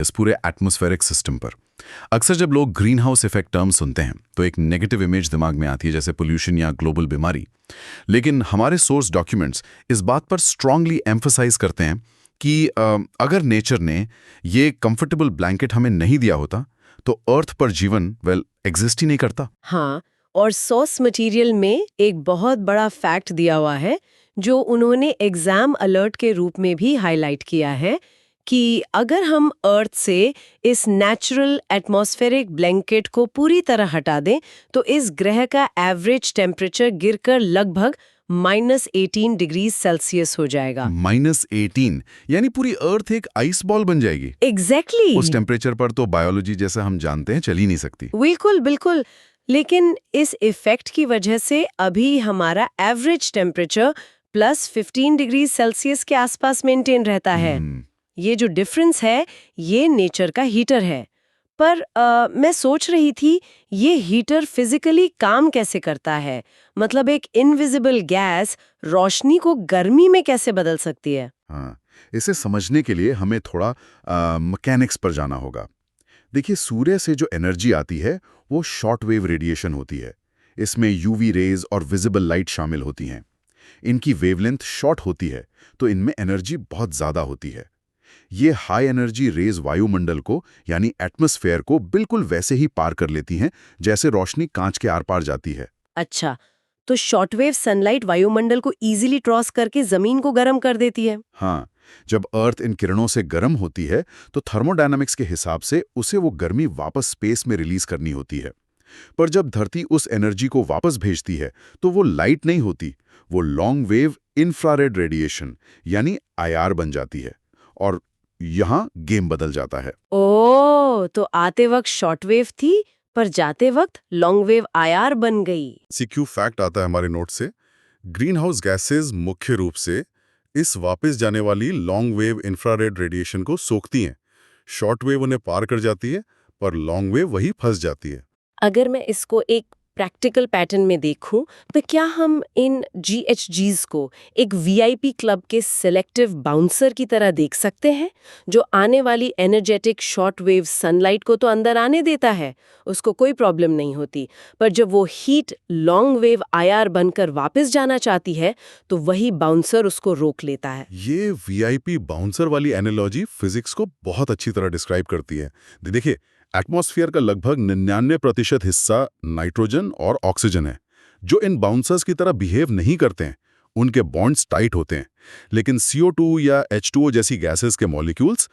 इस पूरे atmospheric system पर। अक्सर जब लोग ग्रीन हाउस इफेक्ट टर्म सुनते हैं तो एक नेगेटिव इमेज दिमाग में आती है, जैसे पोल्यूशन या ग्लोबल बीमारी। लेकिन हमारे सोर्स डॉक्यूमेंट्स इस बात पर स्ट्रांगली एम्फसाइज करते हैं कि अगर नेचर ने ये कंफर्टेबल ब्लैंकेट हमें नहीं दिया होता तो अर्थ पर जीवन एग्जिस्ट ही नहीं करता। हाँ, और सोर्स मटेरियल में एक बहुत बड़ा फैक्ट दिया हुआ है जो उन्होंने एग्जाम अलर्ट के रूप में भी हाईलाइट किया है कि अगर हम अर्थ से इस नेचुरल एटमॉस्फेरिक ब्लैंकेट को पूरी तरह हटा दें तो इस ग्रह का एवरेज टेम्परेचर गिरकर लगभग -18 डिग्री सेल्सियस हो जाएगा। -18 यानी पूरी अर्थ एक आइस बॉल बन जाएगी। एग्जैक्टली उस टेम्परेचर पर तो बायोलॉजी जैसा हम जानते हैं चल ही नहीं सकती। बिल्कुल बिल्कुल। लेकिन इस इफेक्ट की वजह से अभी हमारा एवरेज टेम्परेचर +15 डिग्री सेल्सियस के आसपास मेंटेन रहता है। ये जो डिफरेंस है ये नेचर का हीटर है। पर मैं सोच रही थी ये हीटर फिजिकली काम कैसे करता है? मतलब एक इनविजिबल गैस रोशनी को गर्मी में कैसे बदल सकती है? हाँ, इसे समझने के लिए हमें थोड़ा मैकेनिक्स पर जाना होगा। देखिए, सूर्य से जो एनर्जी आती है वो शॉर्ट वेव रेडिएशन होती है। इसमें यूवी रेज और विजिबल लाइट शामिल होती हैं। इनकी वेवलेंथ शॉर्ट होती है तो इनमें एनर्जी बहुत ज़्यादा होती है। ये हाई एनर्जी रेज वायुमंडल को यानी एटमॉस्फेयर को बिल्कुल वैसे ही पार कर लेती हैं जैसे रोशनी कांच के आर पार जाती है। अच्छा, तो शॉर्टवेव सनलाइट वायुमंडल को इजीली क्रॉस करके जमीन को गर्म कर देती है। हाँ, जब अर्थ इन किरणों से गर्म होती है तो थर्मोडायनामिक्स के हिसाब से उसे वो गर्मी वापस स्पेस में रिलीज करनी होती है। पर जब धरती उस एनर्जी को वापस भेजती है तो वो लाइट नहीं होती, वो लॉन्ग वेव इंफ्रारेड रेडिएशन यानी आईआर बन जाती है। और यहाँ गेम बदल जाता है। ओह, तो आते वक्त शॉर्टवेव थी पर जाते वक्त लॉन्ग वेव आईआर बन गई। सीक्यू फैक्ट आता है हमारे नोट से। ग्रीन हाउस गैसेज मुख्य रूप से इस वापस जाने वाली लॉन्ग वेव इंफ्रारेड रेडिएशन को सोखती हैं। शॉर्ट वेव उन्हें पार कर जाती है पर लॉन्ग वेव वही फंस जाती है। अगर मैं इसको एक प्रैक्टिकल पैटर्न में देखूं तो क्या हम इन GHGs को एक VIP क्लब के सिलेक्टिव बाउंसर की तरह देख सकते हैं जो आने वाली एनर्जेटिक शॉर्ट वेव सनलाइट को तो अंदर आने देता है, उसको कोई प्रॉब्लम नहीं होती, पर जब वो हीट लॉन्ग वेव IR बनकर वापस जाना चाहती है तो वही बाउंसर उसको रोक लेता है। ये VIP बाउंसर वाली एनालॉजी फिजिक्स को बहुत अच्छी तरह डिस्क्राइब करती है। देखिए, एटमॉस्फेयर का लगभग 99% हिस्सा नाइट्रोजन और ऑक्सीजन है जो इन बाउंसर्स की तरह बिहेव नहीं करते हैं। उनके बॉन्ड्स टाइट होते हैं, लेकिन CO2 या H2O जैसी गैसेस के मॉलिक्यूल्स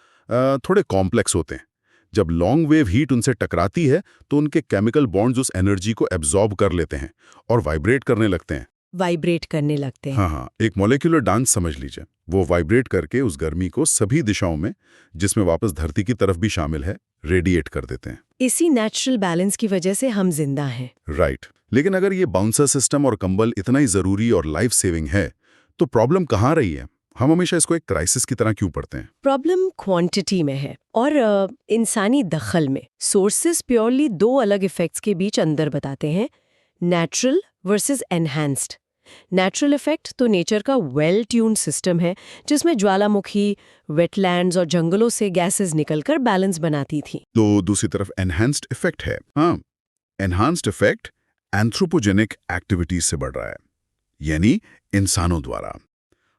थोड़े कॉम्प्लेक्स होते हैं। जब लॉन्ग वेव हीट उनसे टकराती है तो उनके केमिकल बॉन्ड्स उस एनर्जी को एब्जॉर्ब कर लेते हैं और वाइब्रेट करने लगते हैं। वाइब्रेट करने लगते हैं। हाँ, एक मॉलिक्यूलर डांस समझ लीजिए। वो वाइब्रेट करके उस गर्मी को सभी दिशाओं में, जिसमें वापस धरती की तरफ भी शामिल है, रेडिएट कर देते हैं। इसी नेचुरल बैलेंस की वजह से हम जिंदा हैं। राइट। लेकिन अगर ये बाउंसर सिस्टम और कंबल इतना ही जरूरी और लाइफ सेविंग है तो प्रॉब्लम कहाँ रही है? हम हमेशा इसको एक क्राइसिस की तरह क्यों पढ़ते हैं? प्रॉब्लम क्वांटिटी में है और इंसानी दखल में। सोर्सेस प्योरली दो अलग इफेक्ट्स के बीच अंदर बताते हैं, natural versus enhanced. Natural effect तो नेचर का वेल ट्यून्ड सिस्टम है जिसमें ज्वालामुखी, वेटलैंड्स और जंगलों से गैसेस निकलकर बैलेंस बनाती थी। तो दूसरी तरफ एनहांस्ड इफेक्ट है। हाँ, एनहांस्ड इफेक्ट एंथ्रोपोजेनिक एक्टिविटीज से बढ़ रहा है, यानी इंसानों द्वारा।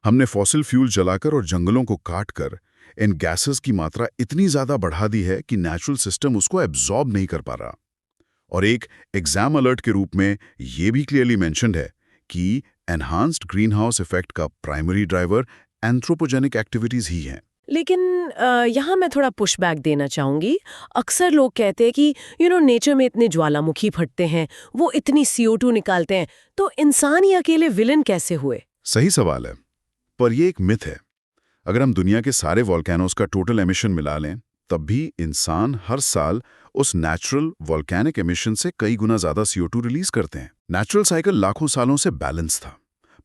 हमने फॉसिल फ्यूल जलाकर और जंगलों को काटकर इन गैसेस की मात्रा इतनी ज्यादा बढ़ा दी है कि नेचुरल सिस्टम उसको एब्जॉर्ब नहीं कर पा रहा। और एक एग्जाम अलर्ट के रूप में ये भी क्लियरली मेंशन्ड है कि एनहांस्ड ग्रीन हाउस इफेक्ट का प्राइमरी ड्राइवर एंथ्रोपोजेनिक एक्टिविटीज ही हैं। लेकिन यहाँ मैं थोड़ा पुशबैक देना चाहूंगी। अक्सर लोग कहते हैं कि नेचर में इतने ज्वालामुखी फटते हैं, वो इतनी CO2 निकालते हैं, तो इंसान ही अकेले विलन कैसे हुए? सही सवाल है, पर यह एक मिथ है। अगर हम दुनिया के सारे वॉल्केनोज का टोटल एमिशन मिला लें तब भी इंसान हर साल उस नेचुरल वॉल्केनिक एमिशन से कई गुना ज्यादा CO2 रिलीज करते हैं। नेचुरल साइकिल लाखों सालों से बैलेंस था,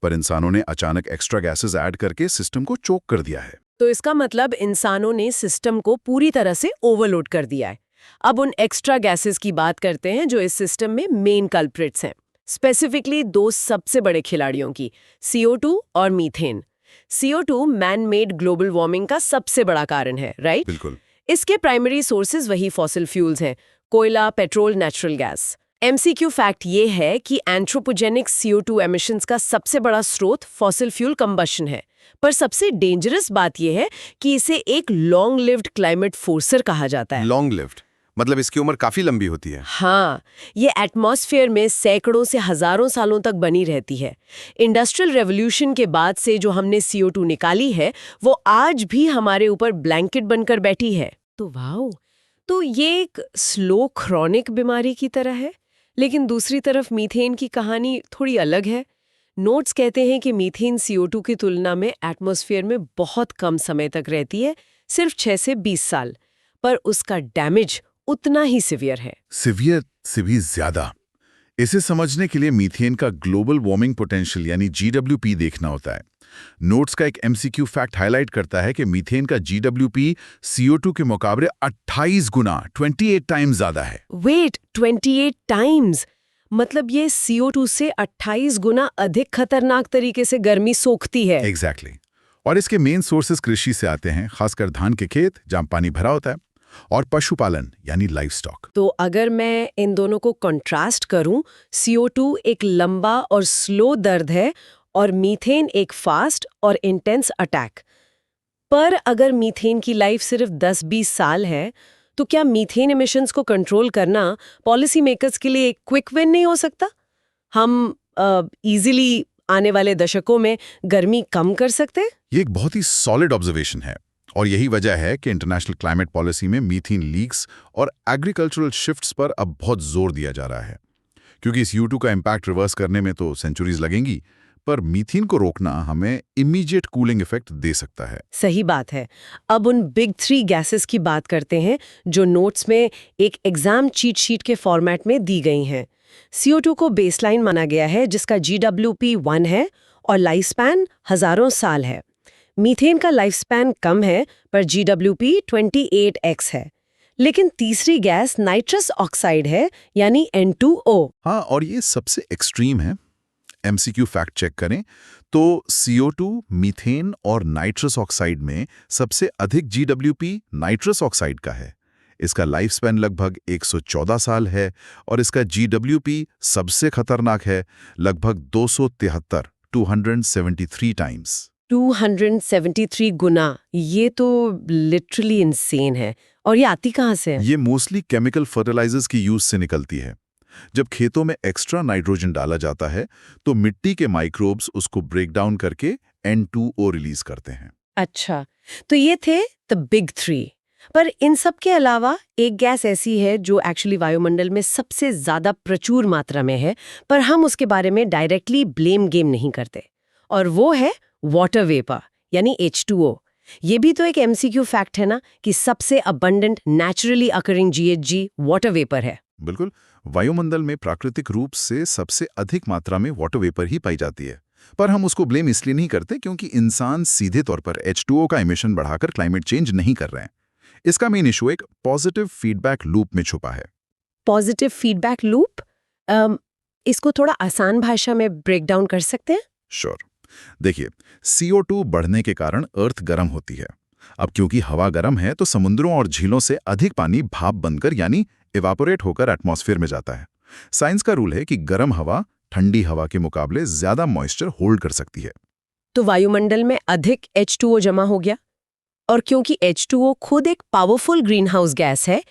पर इंसानों ने अचानक एक्स्ट्रा गैसेस ऐड करके सिस्टम को चोक कर दिया है। तो इसका मतलब इंसानों ने सिस्टम को पूरी तरह से ओवरलोड कर दिया है। अब उन एक्स्ट्रा गैसेस की बात करते हैं जो इस सिस्टम में मेन कल्प्रिट्स हैं, स्पेसिफिकली दो सबसे बड़े खिलाड़ियों की, CO2 और methane. CO2 man made global warming का सबसे बड़ा कारण है, राइट? बिल्कुल। इसके प्राइमरी सोर्सेज वही फॉसिल फ्यूल्स हैं, कोयला, petrol, natural gas. MCQ fact ये है कि एंथ्रोपोजेनिक CO2 एमिशंस का सबसे बड़ा स्रोत फॉसिल फ्यूल कंबशन है। पर सबसे डेंजरस बात यह है कि इसे एक लॉन्ग लिव्ड क्लाइमेट फोर्सर कहा जाता है। लॉन्ग लिव्ड मतलब इसकी उम्र काफी लंबी होती है। हाँ, ये एटमॉस्फेयर में सैकड़ों से हजारों सालों तक बनी रहती है। इंडस्ट्रियल रेवोल्यूशन के बाद से जो हमने CO2 निकाली है, वो आज भी हमारे ऊपर ब्लैंकेट बनकर बैठी है। तो वाओ, तो ये एक स्लो क्रॉनिक बीमारी की तरह है। लेकिन दूसरी तरफ मीथेन की कहानी थोड़ी अलग है। नोट्स कहते हैं कि मीथेन CO2 की तुलना में एटमॉस्फेयर में बहुत कम समय तक रहती है, सिर्फ 6 से 20 साल, पर उसका डैमेज उतना ही सिवियर है। सिवियर से भी ज्यादा। इसे समझने के लिए मीथेन का ग्लोबल वार्मिंग पोटेंशियल यानी GWP देखना होता है। नोट्स का एक MCQ फैक्ट हाईलाइट करता है कि मीथेन का GWP CO2 के मुकाबले 28 गुना 28 टाइम्स ज्यादा है। Wait, 28 times? मतलब ये CO2 से 28 गुना अधिक खतरनाक तरीके से गर्मी सोखती है। एग्जैक्टली। और इसके मेन सोर्सेस कृषि से आते हैं, खासकर धान के खेत जहां पानी भरा होता है, और पशुपालन यानी लाइवस्टॉक। तो अगर मैं इन दोनों को कंट्रास्ट करूं, CO2 एक लंबा और स्लो दर्द है और मीथेन एक फास्ट और इंटेंस अटैक। पर अगर मीथेन की लाइफ सिर्फ 10-20 साल है, तो क्या मीथेन एमिशंस को कंट्रोल करना पॉलिसी मेकर्स के लिए एक क्विक विन नहीं हो सकता? हम इजीली आने वाले दशकों में गर्मी कम कर सकते? ये एक बहुत ही सॉलिड ऑब्जर्वेशन है, और यही वजह है कि इंटरनेशनल क्लाइमेट पॉलिसी में मीथेन लीक्स और एग्रीकल्चरल शिफ्ट्स पर अब बहुत जोर दिया जा रहा है। क्योंकि CO2 का इम्पैक्ट रिवर्स करने में तो सेंचुरीज लगेंगी, पर मीथेन को रोकना हमें इमीडिएट कूलिंग इफेक्ट दे सकता है। सही बात है। अब उन बिग 3 गैसेस की बात करते हैं जो नोट्स में एक एग्जाम चीट शीट के फॉर्मेट में दी गई हैं। CO2 को बेसलाइन माना गया है, जिसका GWP 1 है और लाइफ स्पैन हजारों साल है। मीथेन का लाइफ स्पैन कम है, पर GWP 28x है। लेकिन तीसरी गैस नाइट्रस ऑक्साइड है, यानी N2O। हाँ, और ये सबसे एक्सट्रीम है। MCQ फैक्ट चेक करें तो CO2, मीथेन और नाइट्रस ऑक्साइड में सबसे अधिक GWP नाइट्रस ऑक्साइड का है। इसका लाइफ स्पैन लगभग 114 साल है और इसका GWP सबसे खतरनाक है, लगभग 273 टाइम्स। 273 गुना, ये तो लिटरली इंसेन है। और ये आती कहाँ से है? ये मोस्टली केमिकल फर्टिलाइजर्स की यूज से निकलती है। जब खेतों में एक्स्ट्रा नाइट्रोजन डाला जाता है तो मिट्टी के माइक्रोब्स उसको ब्रेक डाउन करके N2O रिलीज करते हैं। अच्छा, तो ये थे द बिग 3। पर इन सब के अलावा एक गैस ऐसी है जो एक्चुअली वायुमंडल में सबसे ज्यादा प्रचुर मात्रा में है, पर हम उसके बारे में डायरेक्टली ब्लेम गेम नहीं करते, और वो है वाटर वेपर यानी H2O। ये भी तो एक MCQ फैक्ट है ना कि सबसे abundant naturally occurring GHG water vapour है। बिल्कुल, वायुमंडल में प्राकृतिक रूप से सबसे अधिक मात्रा में वाटर वेपर ही पाई जाती है, पर हम उसको ब्लेम इसलिए नहीं करते क्योंकि इंसान सीधे तौर पर H2O का एमिशन बढ़ाकर क्लाइमेट चेंज नहीं कर रहे हैं। इसका मेन इशू एक पॉजिटिव फीडबैक लूप में छुपा है। Positive feedback loop? इसको थोड़ा आसान भाषा में ब्रेक डाउन कर सकते हैं? श्योर। देखिए, CO2 बढ़ने के कारण अर्थ गर्म होती है। अब क्योंकि हवा गर्म है तो समुद्रों और झीलों से अधिक पानी भाप बनकर यानी इवापोरेट होकर एटमॉस्फेयर में जाता है। साइंस का रूल है कि गर्म हवा ठंडी हवा के मुकाबले ज्यादा मॉइस्चर होल्ड कर सकती है। तो वायुमंडल में अधिक H2O जमा हो गया, और क्योंकि H2O खुद एक पावरफुल ग्रीन हाउस गैस है,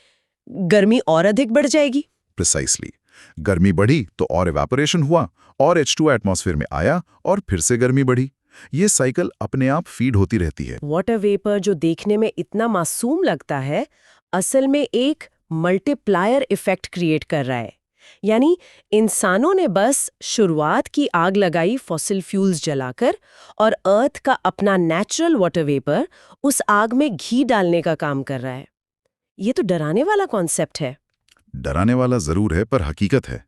गर्मी और अधिक बढ़ जाएगी। प्रिसाइसली, गर्मी बढ़ी तो और इवापोरेशन हुआ और H2O एटमॉस्फेयर में आया और फिर से गर्मी बढ़ी। ये साइकिल अपने आप फीड होती रहती है। वाटर वेपर जो देखने में इतना मासूम लगता है, असल में एक मल्टीप्लायर इफेक्ट क्रिएट कर रहा है। यानी इंसानों ने बस शुरुआत की आग लगाई फॉसिल फ्यूल्स जलाकर, और अर्थ का अपना नेचुरल वाटर वेपर उस आग में घी डालने का काम कर रहा है। ये तो डराने वाला कॉन्सेप्ट है। डराने वाला जरूर है, पर हकीकत है।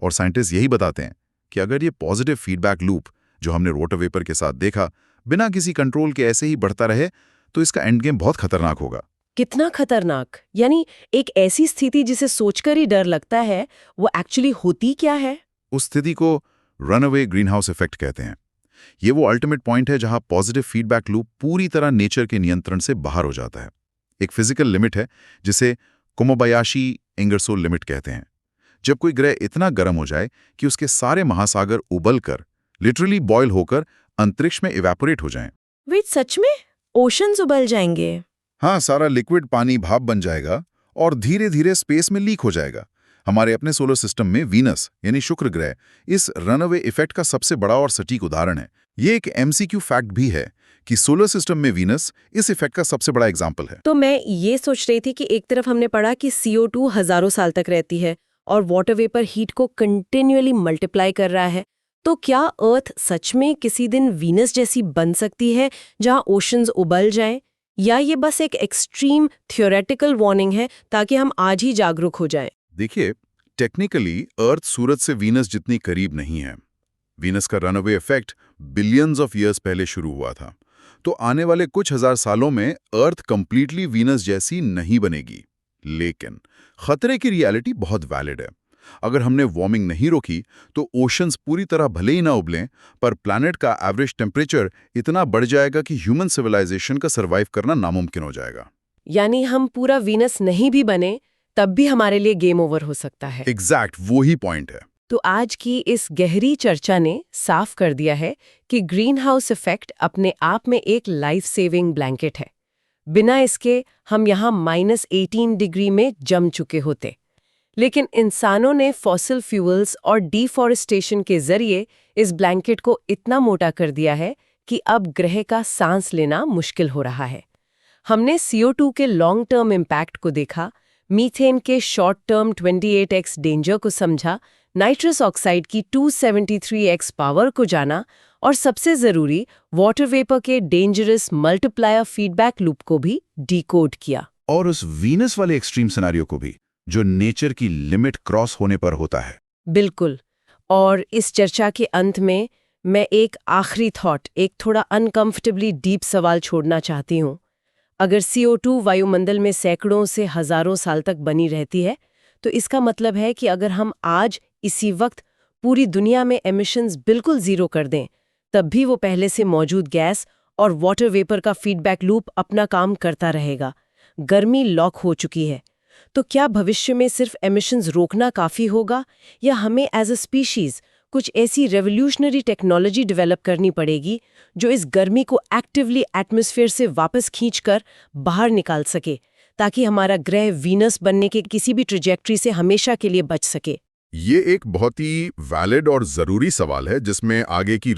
और साइंटिस्ट यही बताते हैं कि अगर ये पॉजिटिव फीडबैक लूप जो हमने वाटर वेपर के साथ देखा, बिना किसी कंट्रोल के ऐसे ही बढ़ता रहे, तो इसका एंड गेम बहुत खतरनाक होगा। कितना खतरनाक? यानी एक ऐसी स्थिति जिसे सोचकर ही डर लगता है, वो एक्चुअली होती क्या है? उस स्थिति को रनअवे ग्रीनहाउस इफेक्ट कहते हैं। ये वो अल्टीमेट पॉइंट है जहां पॉजिटिव फीडबैक लूप पूरी तरह नेचर के नियंत्रण से बाहर हो जाता है। एक फिजिकल लिमिट है जिसे कोमोबायाशी इंगरसोल लिमिट कहते हैं। जब कोई ग्रह इतना गर्म हो जाए कि उसके सारे महासागर उबल कर लिटरली बॉयल होकर अंतरिक्ष में इवेपोरेट हो जाएं। वेट, सच में ओशंस उबल जाएंगे? हाँ, सारा लिक्विड पानी भाप बन जाएगा और धीरे धीरे स्पेस में लीक हो जाएगा। हमारे अपने सोलर सिस्टम में वीनस यानी शुक्र ग्रह इस रनअवे इफेक्ट का सबसे बड़ा और सटीक उदाहरण है। ये एक एमसीक्यू फैक्ट भी है कि सोलर सिस्टम में वीनस इस इफेक्ट का सबसे बड़ा एग्जाम्पल है। तो मैं ये सोच रही थी कि एक तरफ हमने पढ़ा कि CO2 हजारों साल तक रहती है और वाटर वेपर हीट को कंटिन्यूअली मल्टीप्लाई कर रहा है, तो क्या अर्थ सच में किसी दिन वीनस जैसी बन सकती है जहां ओशंस उबल जाएं? या ये बस एक एक्सट्रीम थियोरेटिकल वार्निंग है ताकि हम आज ही जागरूक हो जाएं? देखिए, टेक्निकली अर्थ सूरज से वीनस जितनी करीब नहीं है। वीनस का runaway effect billions of years पहले शुरू हुआ था, तो आने वाले कुछ हजार सालों में अर्थ कंप्लीटली वीनस जैसी नहीं बनेगी। लेकिन खतरे की रियलिटी बहुत वैलिड है। अगर हमने वार्मिंग नहीं रोकी तो ओशंस पूरी तरह भले ही ना उबलें, पर प्लैनेट का एवरेज टेम्परेचर इतना बढ़ जाएगा कि ह्यूमन सिविलाइजेशन का सर्वाइव करना नामुमकिन हो जाएगा। यानी हम पूरा वीनस नहीं भी बने तब भी हमारे लिए गेम ओवर हो सकता है। एग्जैक्ट वो ही पॉइंट है। तो आज की इस गहरी चर्चा ने साफ कर दिया है कि ग्रीन हाउस इफेक्ट अपने आप में एक लाइफ सेविंग ब्लैंकेट है। बिना इसके हम यहाँ -18 डिग्री में जम चुके होते। लेकिन इंसानों ने फॉसिल फ्यूल्स और डिफॉरेस्टेशन के जरिए इस ब्लैंकेट को इतना मोटा कर दिया है कि अब ग्रह का सांस लेना मुश्किल हो रहा है। हमने CO2 के लॉन्ग टर्म इम्पैक्ट को देखा, मीथेन के शॉर्ट टर्म 28x डेंजर को समझा, नाइट्रस ऑक्साइड की 273x पावर को जाना और सबसे जरूरी वाटर वेपर के डेंजरस मल्टीप्लायर फीडबैक लूप को भी डिकोड किया। और उस वीनस वाले एक्सट्रीम सिनेरियो को भी, जो नेचर की लिमिट क्रॉस होने पर होता है। बिल्कुल। और इस चर्चा के अंत में मैं एक आखिरी थॉट, एक थोड़ा अनकंफर्टेबली डीप सवाल छोड़ना चाहती हूँ। अगर CO2 वायुमंडल में सैकड़ों से हजारों साल तक बनी रहती है, तो इसका मतलब है कि अगर हम आज इसी वक्त पूरी दुनिया में एमिशंस बिल्कुल जीरो कर दें, तब भी वो पहले से मौजूद गैस और वाटर वेपर का फीडबैक लूप अपना काम करता रहेगा। गर्मी लॉक हो चुकी है। तो क्या भविष्य में सिर्फ एमिशंस रोकना काफ़ी होगा, या हमें एज अ स्पीशीज़ कुछ ऐसी रेवोल्यूशनरी टेक्नोलॉजी डेवलप करनी पड़ेगी जो इस गर्मी को एक्टिवली एटमॉस्फेयर से वापस खींचकर बाहर निकाल सके, ताकि हमारा ग्रह वीनस बनने के किसी भी ट्रेजेक्ट्री से हमेशा के लिए बच सके? ये एक बहुत ही वैलिड और ज़रूरी सवाल है जिसमें आगे की